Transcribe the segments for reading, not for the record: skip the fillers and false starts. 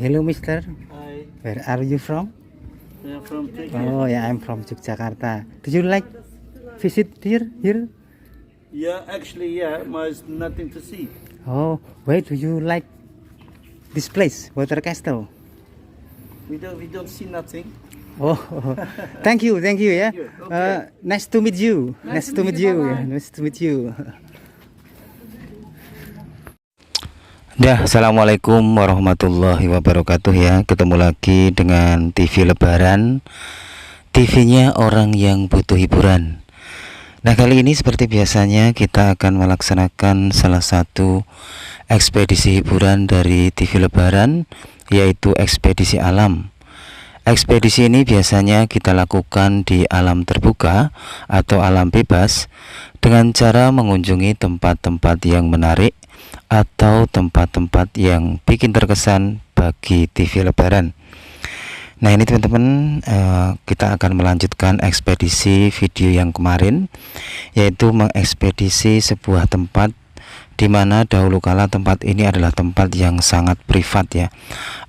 Hello, mister. Hi, Where are you from? we are from Turkey. Oh, yeah, I'm from Yogyakarta. Do you like visit here? Yeah, actually, yeah, there's nothing to see. Oh, why do you like this place, Water Castle? We don't see nothing. Oh, thank you, yeah. you. Okay. Nice to meet you. Nice to meet you. Bye-bye. Nice to meet you. Ya, assalamualaikum warahmatullahi wabarakatuh ya. Ketemu lagi dengan TV Lebaran, TV-nya orang yang butuh hiburan. Nah, kali ini seperti biasanya kita akan melaksanakan salah satu ekspedisi hiburan dari TV Lebaran, yaitu ekspedisi alam. Ekspedisi ini biasanya kita lakukan di alam terbuka atau alam bebas dengan cara mengunjungi tempat-tempat yang menarik atau tempat-tempat yang bikin terkesan bagi TV Lebaran. Nah, ini teman-teman, kita akan melanjutkan ekspedisi video yang kemarin, yaitu mengekspedisi sebuah tempat di mana dahulu kala tempat ini adalah tempat yang sangat privat ya,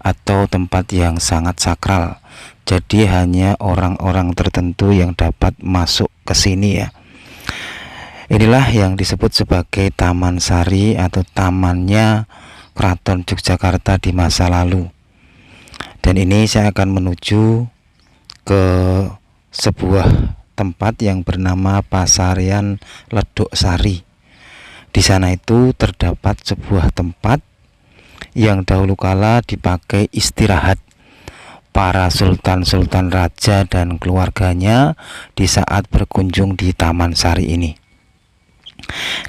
atau tempat yang sangat sakral. Jadi hanya orang-orang tertentu yang dapat masuk ke sini ya. Inilah yang disebut sebagai Taman Sari atau tamannya Keraton Yogyakarta di masa lalu. Dan ini saya akan menuju ke sebuah tempat yang bernama Pasarian Ledok Sari. Di sana itu terdapat sebuah tempat yang dahulu kala dipakai istirahat para sultan-sultan raja dan keluarganya di saat berkunjung di Taman Sari ini.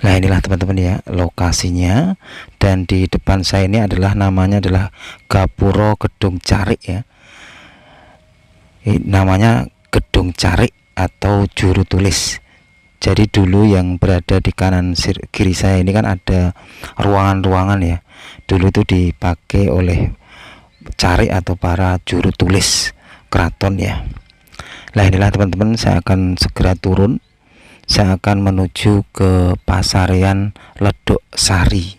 Nah, inilah teman-teman ya lokasinya, dan di depan saya ini adalah namanya adalah Gapuro Gedung Carik ya. Namanya Gedung Carik atau Juru Tulis. Jadi dulu yang berada di kanan kiri saya ini kan ada ruangan-ruangan ya. Dulu itu dipakai oleh Carik atau para juru tulis keraton ya. Nah, inilah teman-teman, saya akan segera turun. Saya akan menuju ke Pasarian Ledok Sari.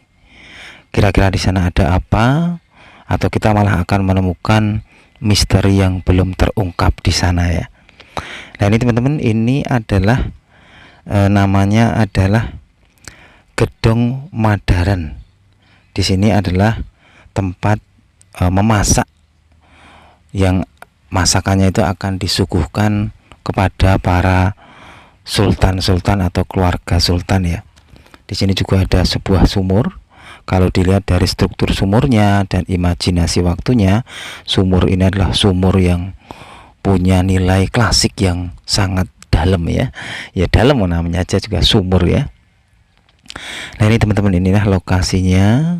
Kira-kira di sana ada apa? Atau kita malah akan menemukan misteri yang belum terungkap di sana ya. Nah, ini teman-teman, ini adalah namanya adalah Gedung Madaran. Di sini adalah tempat memasak, yang masakannya itu akan disuguhkan kepada para sultan-sultan atau keluarga sultan ya. Di sini juga ada sebuah sumur. Kalau dilihat dari struktur sumurnya dan imajinasi waktunya, sumur ini adalah sumur yang punya nilai klasik yang sangat dalam ya. Ya, dalam namanya aja juga sumur ya. Nah, ini teman-teman, inilah lokasinya.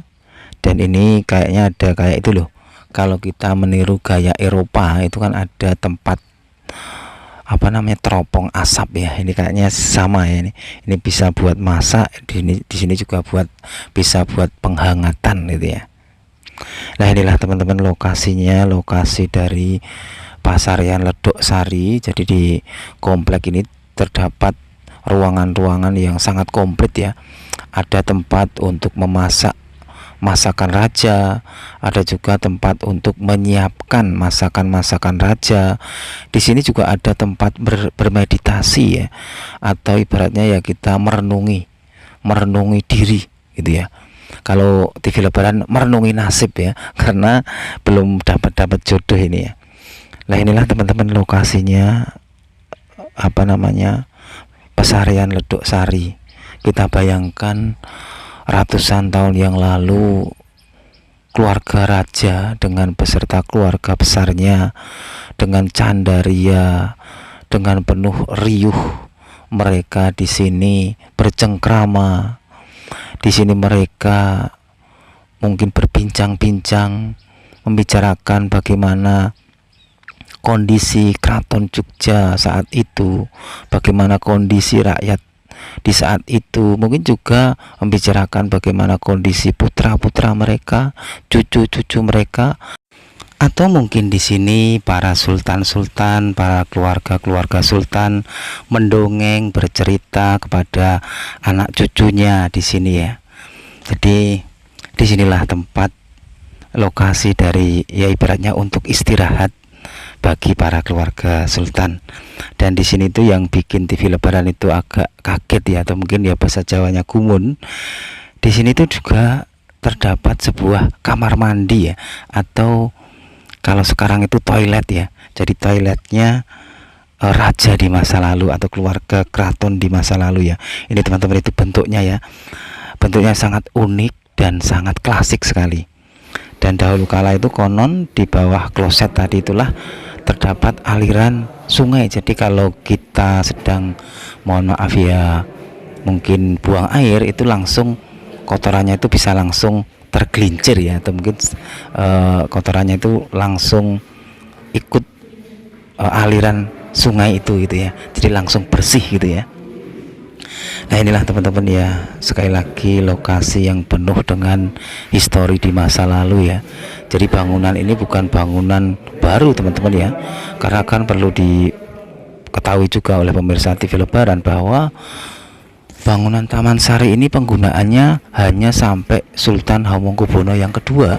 Dan ini kayaknya ada kayak itu loh. Kalau kita meniru gaya Eropa itu kan ada tempat apa namanya, teropong asap ya. Ini kayaknya sama ya, ini bisa buat masak, di sini juga bisa buat penghangatan gitu ya. Nah, inilah teman-teman lokasinya, lokasi dari Pasarian Ledok Sari. Jadi di komplek ini terdapat ruangan-ruangan yang sangat komplit ya. Ada tempat untuk memasak masakan raja, ada juga tempat untuk menyiapkan masakan-masakan raja. Di sini juga ada tempat bermeditasi ya, atau ibaratnya ya kita merenungi diri gitu ya. Kalau TV Lebaran merenungi nasib ya, karena belum dapat jodoh ini ya. Nah, inilah teman-teman lokasinya, apa namanya, Pasarian Ledok Sari. Kita bayangkan ratusan tahun yang lalu keluarga raja dengan beserta keluarga besarnya dengan candaria, dengan penuh riuh mereka di sini bercengkrama. Di sini mereka mungkin berbincang-bincang, membicarakan bagaimana kondisi Keraton Jogja saat itu, bagaimana kondisi rakyat di saat itu, mungkin juga membicarakan bagaimana kondisi putra-putra mereka, cucu-cucu mereka, atau mungkin di sini para sultan-sultan, para keluarga-keluarga sultan mendongeng, bercerita kepada anak cucunya di sini ya. Jadi disinilah tempat lokasi dari ya ibaratnya untuk istirahat bagi para keluarga sultan. Dan di sini tuh yang bikin TV Lebaran itu agak kaget ya, atau mungkin ya bahasa Jawanya gumun. Di sini tuh juga terdapat sebuah kamar mandi ya, atau kalau sekarang itu toilet ya. Jadi toiletnya raja di masa lalu atau keluarga keraton di masa lalu ya. Ini teman-teman, itu bentuknya ya. Bentuknya sangat unik dan sangat klasik sekali. Dan dahulu kala itu konon di bawah kloset tadi itulah terdapat aliran sungai. Jadi kalau kita sedang, mohon maaf ya, mungkin buang air, itu langsung kotorannya itu bisa langsung tergelincir ya, atau mungkin kotorannya itu langsung ikut aliran sungai itu gitu ya. Jadi langsung bersih gitu ya. Nah inilah teman-teman ya, sekali lagi lokasi yang penuh dengan histori di masa lalu ya. Jadi bangunan ini bukan bangunan baru teman-teman ya, karena kan perlu diketahui juga oleh pemirsa TV Lebaran bahwa bangunan Taman Sari ini penggunaannya hanya sampai Sultan Hamengkubuwono yang kedua,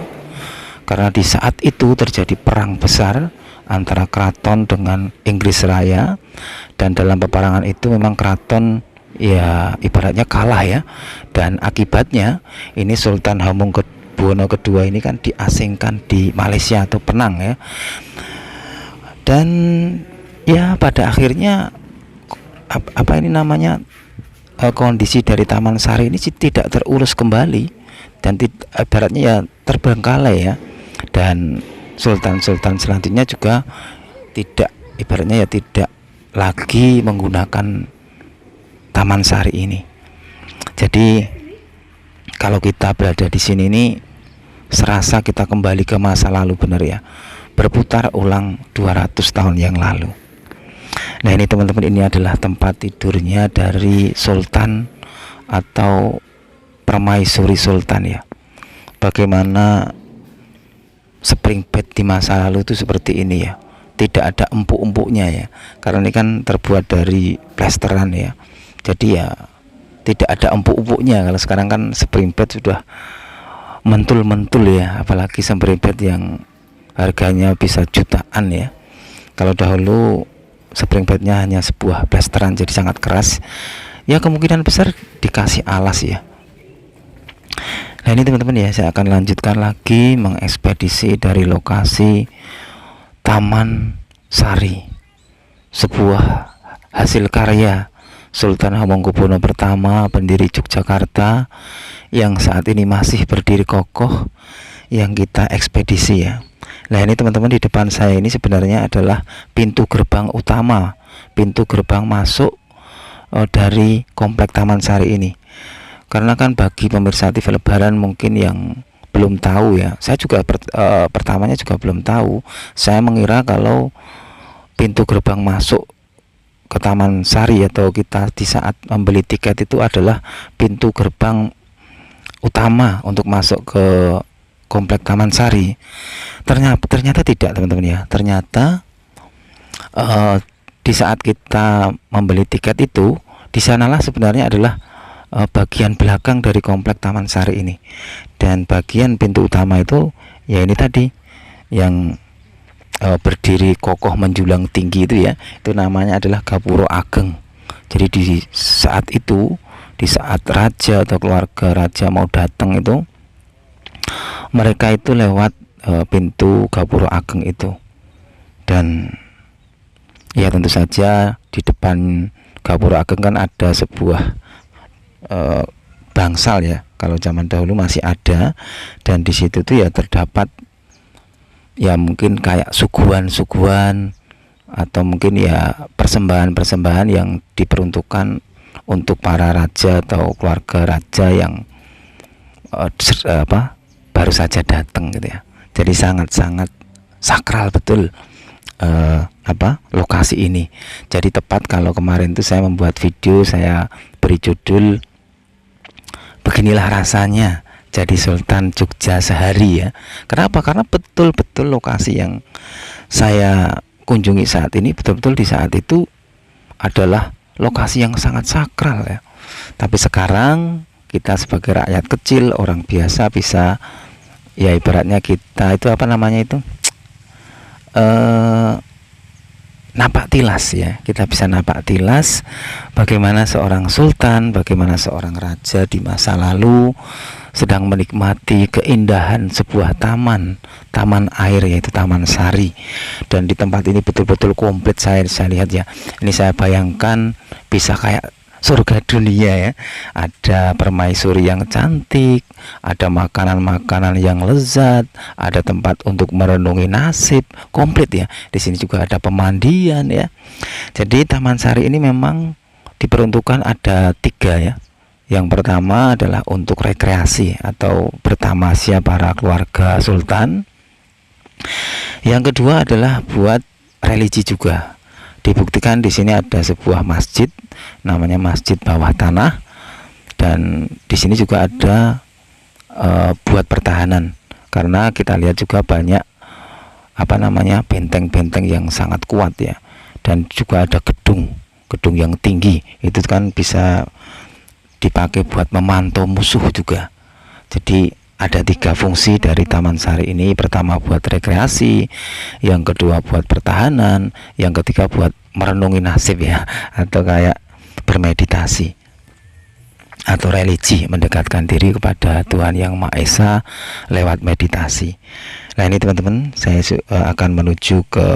karena di saat itu terjadi perang besar antara keraton dengan Inggris Raya, dan dalam peperangan itu memang keraton ya ibaratnya kalah ya, dan akibatnya ini Sultan Hamengkubuwono kedua ini kan diasingkan di Malaysia atau Penang ya. Dan ya pada akhirnya apa ini namanya, kondisi dari Taman Sari ini tidak terurus kembali, dan ibaratnya ya terbengkalai ya. Dan sultan-sultan selanjutnya juga tidak, ibaratnya ya tidak lagi menggunakan Taman Sari ini. Jadi kalau kita berada di sini ini serasa kita kembali ke masa lalu, benar ya, berputar ulang 200 tahun yang lalu. Nah ini teman-teman, ini adalah tempat tidurnya dari sultan atau permaisuri sultan ya. Bagaimana spring bed di masa lalu itu seperti ini ya, tidak ada empuk-empuknya ya, karena ini kan terbuat dari plesteran ya. Jadi ya tidak ada empuk-empuknya. Kalau sekarang kan spring bed sudah mentul-mentul ya, apalagi spring bed yang harganya bisa jutaan ya. Kalau dahulu spring bednya hanya sebuah plesteran, jadi sangat keras ya, kemungkinan besar dikasih alas ya. Nah ini teman-teman ya, saya akan lanjutkan lagi mengekspedisi dari lokasi Taman Sari, sebuah hasil karya Sultan Hamengkubuwono pertama, pendiri Yogyakarta, yang saat ini masih berdiri kokoh, yang kita ekspedisi ya. Nah ini teman-teman, di depan saya ini sebenarnya adalah pintu gerbang utama, pintu gerbang masuk dari komplek Taman Sari ini. Karena kan bagi pemirsa TV Lebaran mungkin yang belum tahu ya, saya juga pertamanya juga belum tahu. Saya mengira kalau pintu gerbang masuk ke Taman Sari atau kita di saat membeli tiket itu adalah pintu gerbang utama untuk masuk ke komplek Taman Sari. Ternyata tidak teman-teman ya. Ternyata di saat kita membeli tiket itu, di sanalah sebenarnya adalah bagian belakang dari komplek Taman Sari ini. Dan bagian pintu utama itu ya ini tadi yang berdiri kokoh menjulang tinggi itu ya, itu namanya adalah Gapura Ageng. Jadi di saat itu, di saat raja atau keluarga raja mau datang itu, mereka itu lewat pintu Gapura Ageng itu. Dan ya tentu saja di depan Gapura Ageng kan ada sebuah bangsal ya, kalau zaman dahulu masih ada. Dan di situ tuh ya terdapat ya mungkin kayak suguhan-suguhan atau mungkin ya persembahan-persembahan yang diperuntukkan untuk para raja atau keluarga raja yang baru saja datang gitu ya. Jadi sangat-sangat sakral betul lokasi ini. Jadi tepat kalau kemarin itu saya membuat video, saya beri judul beginilah rasanya jadi Sultan Jogja sehari ya. Kenapa? Karena betul-betul lokasi yang saya kunjungi saat ini, betul-betul di saat itu adalah lokasi yang sangat sakral ya. Tapi sekarang kita sebagai rakyat kecil, orang biasa bisa ya ibaratnya kita itu apa namanya itu napak tilas ya, kita bisa napak tilas bagaimana seorang sultan, bagaimana seorang raja di masa lalu sedang menikmati keindahan sebuah taman air, yaitu Taman Sari. Dan di tempat ini betul-betul komplit, saya lihat ya, ini saya bayangkan bisa kayak surga dunia ya. Ada permaisuri yang cantik, ada makanan-makanan yang lezat, ada tempat untuk merenungi nasib, komplit ya. Di sini juga ada pemandian ya. Jadi Taman Sari ini memang diperuntukkan ada 3 ya. Yang pertama adalah untuk rekreasi atau bertamasya para keluarga sultan. Yang kedua adalah buat religi juga. Dibuktikan di sini ada sebuah masjid, namanya Masjid Bawah Tanah, dan di sini juga ada buat pertahanan, karena kita lihat juga banyak apa namanya benteng-benteng yang sangat kuat ya, dan juga ada gedung yang tinggi, itu kan bisa dipakai buat memantau musuh juga. Jadi ada 3 fungsi dari Taman Sari ini. Pertama buat rekreasi, yang kedua buat pertahanan, yang ketiga buat merenungi nasib ya, atau kayak bermeditasi atau religi, mendekatkan diri kepada Tuhan Yang Maha Esa lewat meditasi. Nah ini teman-teman, saya akan menuju ke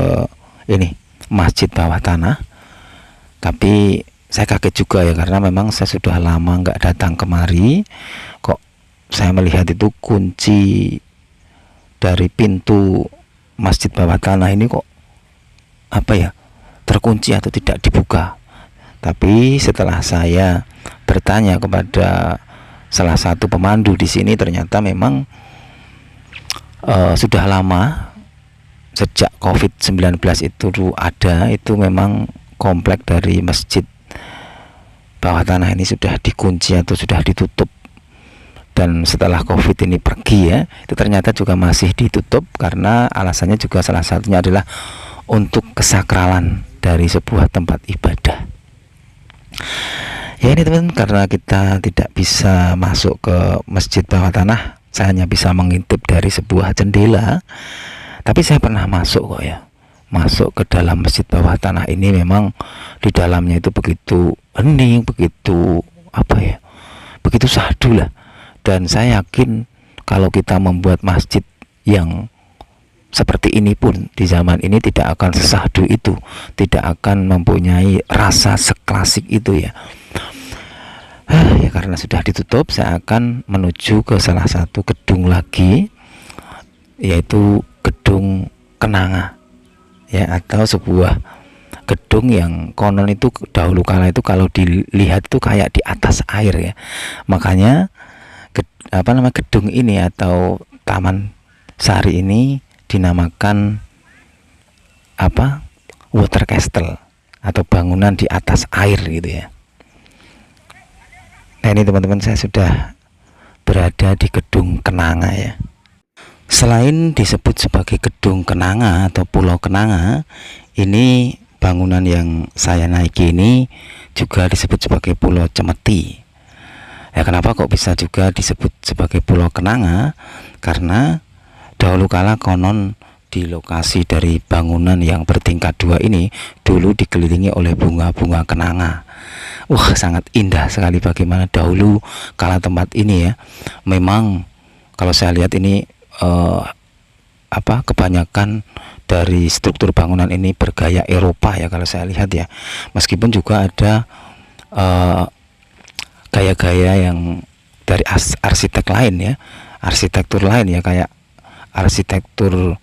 ini Masjid Bawah Tanah, tapi saya kaget juga ya, karena memang saya sudah lama nggak datang kemari, kok saya melihat itu kunci dari pintu Masjid Bawah Tanah ini kok apa ya, terkunci atau tidak dibuka. Tapi setelah saya bertanya kepada salah satu pemandu di sini, ternyata memang sudah lama, sejak COVID-19 itu ada, itu memang komplek dari Masjid Bawah Tanah ini sudah dikunci atau sudah ditutup. Dan setelah COVID ini pergi ya, itu ternyata juga masih ditutup, karena alasannya juga salah satunya adalah untuk kesakralan dari sebuah tempat ibadah. Ya ini teman, karena kita tidak bisa masuk ke Masjid Bawah Tanah, saya hanya bisa mengintip dari sebuah jendela. Tapi saya pernah masuk kok ya, masuk ke dalam Masjid Bawah Tanah ini. Memang di dalamnya itu begitu hening, begitu apa ya, begitu syahdu lah. Dan saya yakin kalau kita membuat masjid yang seperti ini pun di zaman ini tidak akan sesahdu itu, tidak akan mempunyai rasa seklasik itu ya. Ya karena sudah ditutup, saya akan menuju ke salah satu gedung lagi, yaitu Gedung Kenanga ya, atau sebuah gedung yang konon itu dahulu kala itu kalau dilihat itu kayak di atas air ya. Makanya gedung ini atau Taman Sari ini dinamakan water castle atau bangunan di atas air gitu ya. Nah ini teman-teman, saya sudah berada di Gedung Kenanga ya. Selain disebut sebagai Gedung Kenanga atau Pulau Kenanga, ini bangunan yang saya naiki ini juga disebut sebagai Pulau Cemeti. Ya kenapa kok bisa juga disebut sebagai Pulau Kenanga? Karena dahulu kala konon di lokasi dari bangunan yang bertingkat 2 ini dulu dikelilingi oleh bunga-bunga kenanga. Wah, sangat indah sekali bagaimana dahulu kala tempat ini ya. Memang kalau saya lihat ini kebanyakan dari struktur bangunan ini bergaya Eropa ya kalau saya lihat ya. Meskipun juga ada gaya-gaya yang dari arsitek lain ya, arsitektur lain ya, kayak arsitektur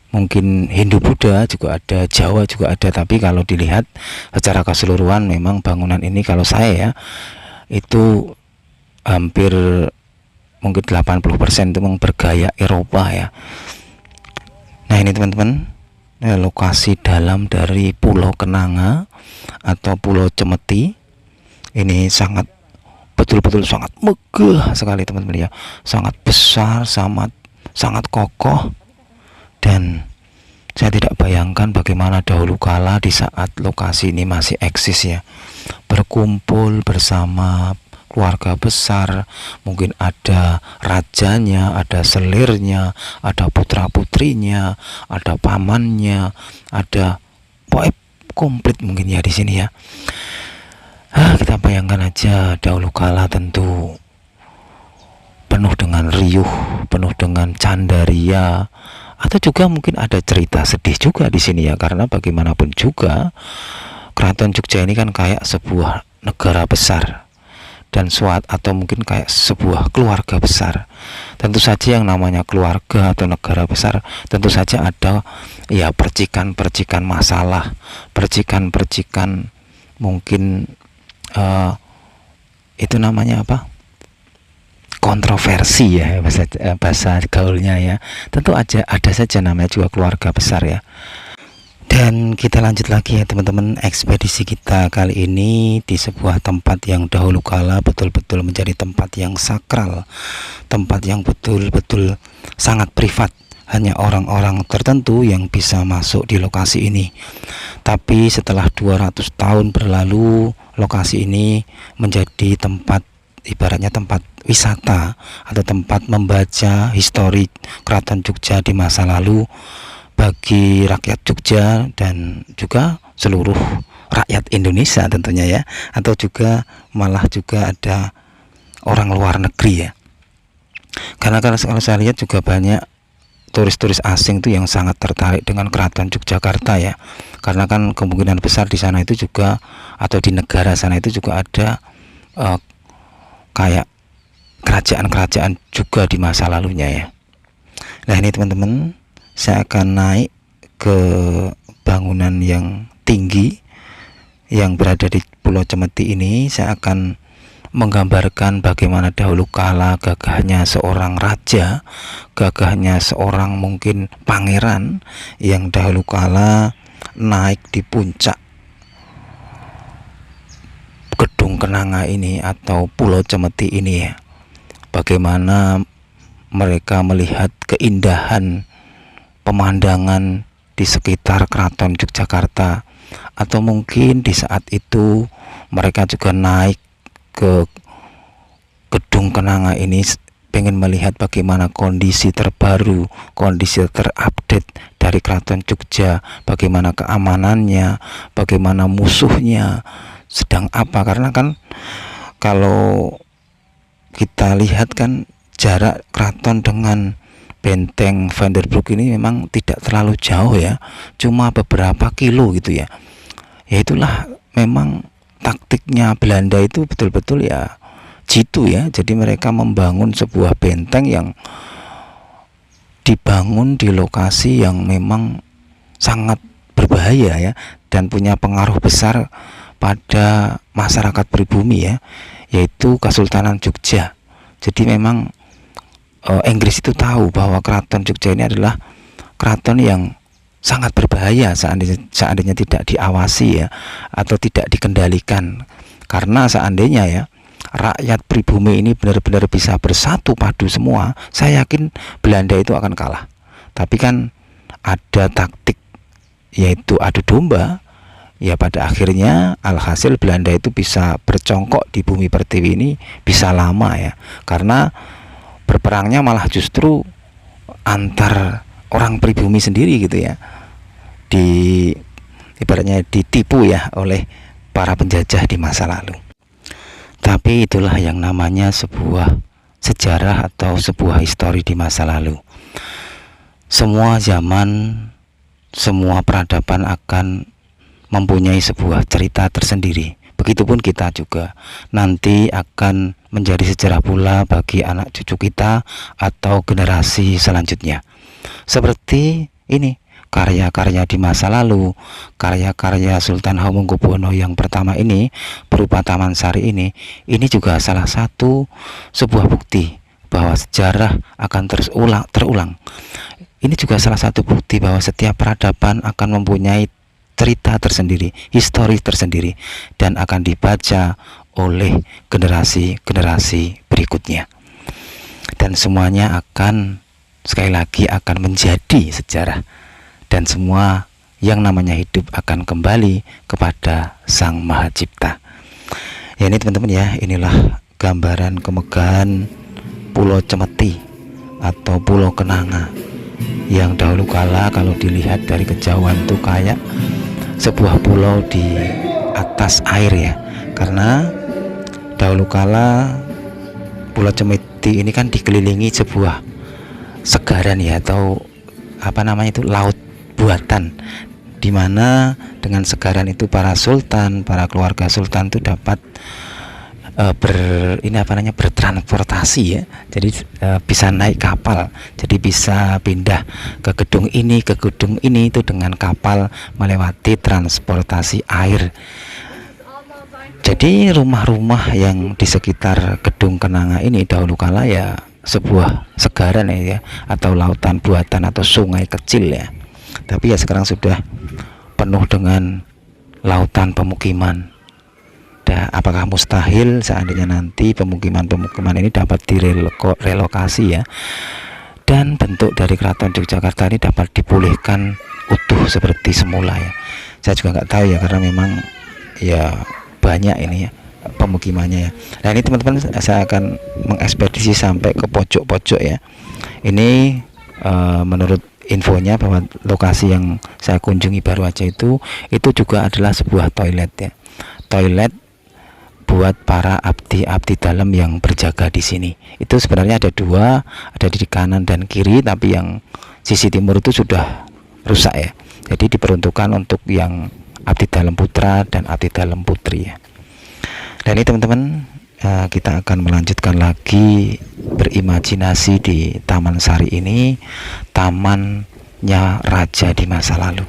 mungkin Hindu Buddha juga ada, Jawa juga ada. Tapi kalau dilihat secara keseluruhan memang bangunan ini kalau saya ya, itu hampir mungkin 80% itu memang bergaya Eropa ya. Nah ini teman-teman, lokasi dalam dari Pulau Kenanga atau Pulau Cemeti ini sangat betul-betul sangat megah sekali teman-teman ya, sangat besar, sangat kokoh. Dan saya tidak bayangkan bagaimana dahulu kala di saat lokasi ini masih eksis ya, berkumpul bersama keluarga besar, mungkin ada rajanya, ada selirnya, ada putra-putrinya, ada pamannya, ada pokoknya komplit mungkin ya di sini ya. Kita bayangkan aja dahulu kala tentu penuh dengan riuh, penuh dengan candaria, atau juga mungkin ada cerita sedih juga di sini ya, karena bagaimanapun juga Keraton Jogja ini kan kayak sebuah negara besar dan atau mungkin kayak sebuah keluarga besar. Tentu saja yang namanya keluarga atau negara besar tentu saja ada ya percikan-percikan masalah, percikan-percikan mungkin itu namanya apa? Kontroversi ya, bahasa gaulnya ya. Tentu aja ada saja namanya juga keluarga besar ya. Dan kita lanjut lagi ya teman-teman, ekspedisi kita kali ini di sebuah tempat yang dahulu kala betul-betul menjadi tempat yang sakral, tempat yang betul-betul sangat privat, hanya orang-orang tertentu yang bisa masuk di lokasi ini. Tapi setelah 200 tahun berlalu, lokasi ini menjadi tempat, ibaratnya tempat wisata atau tempat membaca histori Keraton Jogja di masa lalu bagi rakyat Jogja dan juga seluruh rakyat Indonesia tentunya ya, atau juga malah juga ada orang luar negeri ya. Karena kalau saya lihat juga banyak turis-turis asing tuh yang sangat tertarik dengan Keraton Yogyakarta ya, karena kan kemungkinan besar di sana itu juga, atau di negara sana itu juga ada kayak kerajaan-kerajaan juga di masa lalunya ya. Nah ini teman-teman, saya akan naik ke bangunan yang tinggi yang berada di Pulau Cemeti ini. Saya akan menggambarkan bagaimana dahulu kala gagahnya seorang raja, gagahnya seorang mungkin pangeran yang dahulu kala naik di puncak Gedung Kenanga ini atau Pulau Cemeti ini ya. Bagaimana mereka melihat keindahan pemandangan di sekitar Keraton Yogyakarta, atau mungkin di saat itu mereka juga naik ke Gedung Kenanga ini pengen melihat bagaimana kondisi terbaru, kondisi terupdate dari Keraton Jogja, bagaimana keamanannya, bagaimana musuhnya sedang apa. Karena kan kalau kita lihat kan jarak keraton dengan Benteng Vanderbroek ini memang tidak terlalu jauh ya, cuma beberapa kilo gitu ya. Ya itulah memang taktiknya Belanda itu betul-betul ya jitu ya. Jadi mereka membangun sebuah benteng yang dibangun di lokasi yang memang sangat berbahaya ya, dan punya pengaruh besar pada masyarakat pribumi ya, yaitu Kesultanan Jogja. Jadi memang Inggris itu tahu bahwa Keraton Jogja ini adalah keraton yang sangat berbahaya seandainya tidak diawasi ya, atau tidak dikendalikan. Karena seandainya ya rakyat pribumi ini benar-benar bisa bersatu padu semua, saya yakin Belanda itu akan kalah. Tapi kan ada taktik, yaitu adu domba ya. Pada akhirnya alhasil Belanda itu bisa bercongkok di bumi pertiwi ini bisa lama ya, karena berperangnya malah justru antar orang pribumi sendiri gitu ya, ibaratnya ditipu ya oleh para penjajah di masa lalu. Tapi itulah yang namanya sebuah sejarah atau sebuah histori di masa lalu. Semua zaman, semua peradaban akan mempunyai sebuah cerita tersendiri. Begitupun kita juga nanti akan menjadi sejarah pula bagi anak cucu kita atau generasi selanjutnya. Seperti ini, karya-karya di masa lalu, karya-karya Sultan Hamengkubuwono yang pertama ini berupa Taman Sari ini juga salah satu sebuah bukti bahwa sejarah akan terus terulang. Ini juga salah satu bukti bahwa setiap peradaban akan mempunyai cerita tersendiri, histori tersendiri, dan akan dibaca oleh generasi-generasi berikutnya. Dan semuanya akan, sekali lagi, akan menjadi sejarah. Dan semua yang namanya hidup akan kembali kepada Sang Maha Cipta. Ya ini teman-teman ya, inilah gambaran kemegahan Pulau Cemeti atau Pulau Kenanga yang dahulu kala kalau dilihat dari kejauhan tuh kayak sebuah pulau di atas air ya, karena dahulu kala Pulau Cemeti ini kan dikelilingi sebuah segaran ya, atau apa namanya itu, laut buatan, dimana dengan segaran itu para sultan, para keluarga sultan itu dapat bertransportasi ya, jadi bisa naik kapal, jadi bisa pindah ke gedung ini ke gedung ini itu dengan kapal melewati transportasi air. Jadi rumah-rumah yang di sekitar gedung Kenanga ini dahulu kala ya sebuah segaran ya, atau lautan buatan atau sungai kecil ya, tapi ya sekarang sudah penuh dengan lautan pemukiman. Apakah mustahil seandainya nanti pemukiman-pemukiman ini dapat direlokasi ya, dan bentuk dari Keraton Yogyakarta ini dapat dipulihkan utuh seperti semula ya. Saya juga nggak tahu ya, karena memang ya banyak ini ya pemukimannya ya. Nah ini teman-teman, saya akan mengekspedisi sampai ke pojok-pojok ya. Ini menurut infonya bahwa lokasi yang saya kunjungi baru aja itu juga adalah sebuah toilet ya, toilet buat para abdi-abdi dalam yang berjaga di sini. Itu sebenarnya ada dua, ada di kanan dan kiri, tapi yang sisi timur itu sudah rusak ya, jadi diperuntukkan untuk yang abdi dalam putra dan abdi dalam putri ya. Dan ini teman-teman, kita akan melanjutkan lagi berimajinasi di Taman Sari ini, tamannya raja di masa lalu.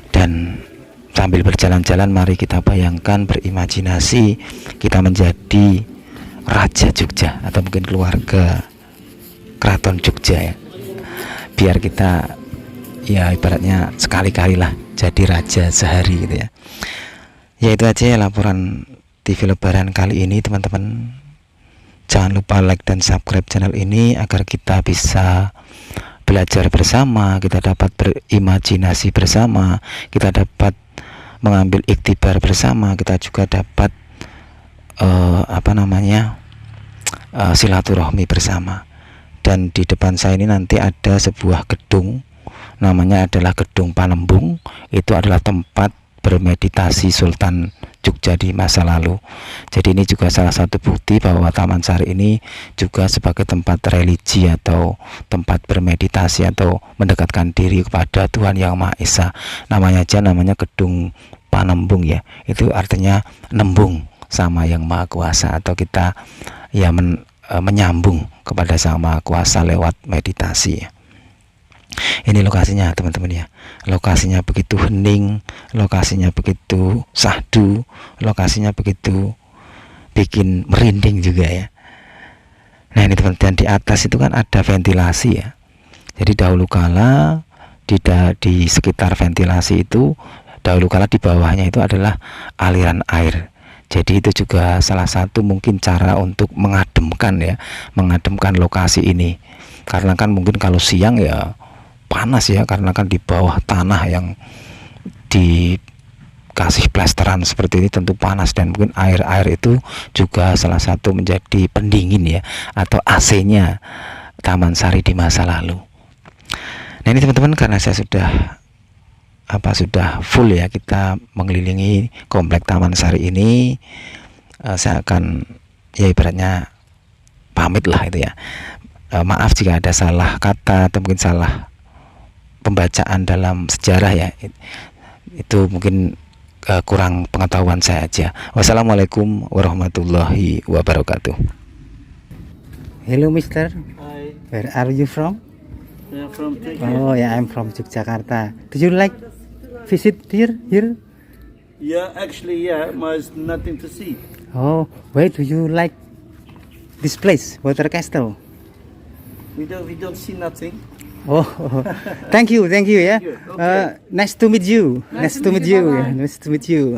Dan sambil berjalan-jalan mari kita bayangkan, berimajinasi kita menjadi Raja Jogja atau mungkin keluarga Keraton Jogja ya, biar kita ya ibaratnya sekali-kali lah jadi raja sehari gitu ya. Ya itu aja ya laporan TV Lebaran kali ini teman-teman. Jangan lupa like dan subscribe channel ini agar kita bisa belajar bersama, kita dapat berimajinasi bersama, kita dapat mengambil iktibar bersama, kita juga dapat silaturahmi bersama. Dan di depan saya ini nanti ada sebuah gedung, namanya adalah Gedung Panembung. Itu adalah tempat bermeditasi Sultan Jogja di masa lalu. Jadi ini juga salah satu bukti bahwa Taman Sari ini juga sebagai tempat religi atau tempat bermeditasi atau mendekatkan diri kepada Tuhan Yang Maha Esa. Namanya Gedung Panembung ya, itu artinya nembung sama Yang Maha Kuasa, atau kita ya menyambung kepada Sang Maha Kuasa lewat meditasi ya. Ini lokasinya teman-teman ya, lokasinya begitu hening, lokasinya begitu sahdu, lokasinya begitu bikin merinding juga ya. Nah ini teman-teman, di atas itu kan ada ventilasi ya, jadi dahulu kala di sekitar ventilasi itu, dahulu kala di bawahnya itu adalah aliran air. Jadi itu juga salah satu mungkin cara untuk mengademkan lokasi ini, karena kan mungkin kalau siang ya panas ya, karena kan di bawah tanah yang dikasih plesteran seperti ini tentu panas, dan mungkin air itu juga salah satu menjadi pendingin ya, atau AC-nya Taman Sari di masa lalu. Nah ini teman-teman, karena saya sudah full ya, kita mengelilingi komplek Taman Sari ini, saya akan ya ibaratnya pamit lah itu ya. Maaf jika ada salah kata atau mungkin salah pembacaan dalam sejarah ya, itu mungkin kurang pengetahuan saya aja. Wassalamualaikum warahmatullahi wabarakatuh. Hello Mister, Hi, where are you from? I'm from Turkey. Oh yeah, I'm from Yogyakarta. Do you like visit here? Yeah, actually, yeah, there's nothing to see. Oh, where do you like this place, Water Castle? We don't see nothing. Oh, thank you, yeah. you. Okay. Nice to meet you. Nice to meet you. Bye-bye. Nice to meet you.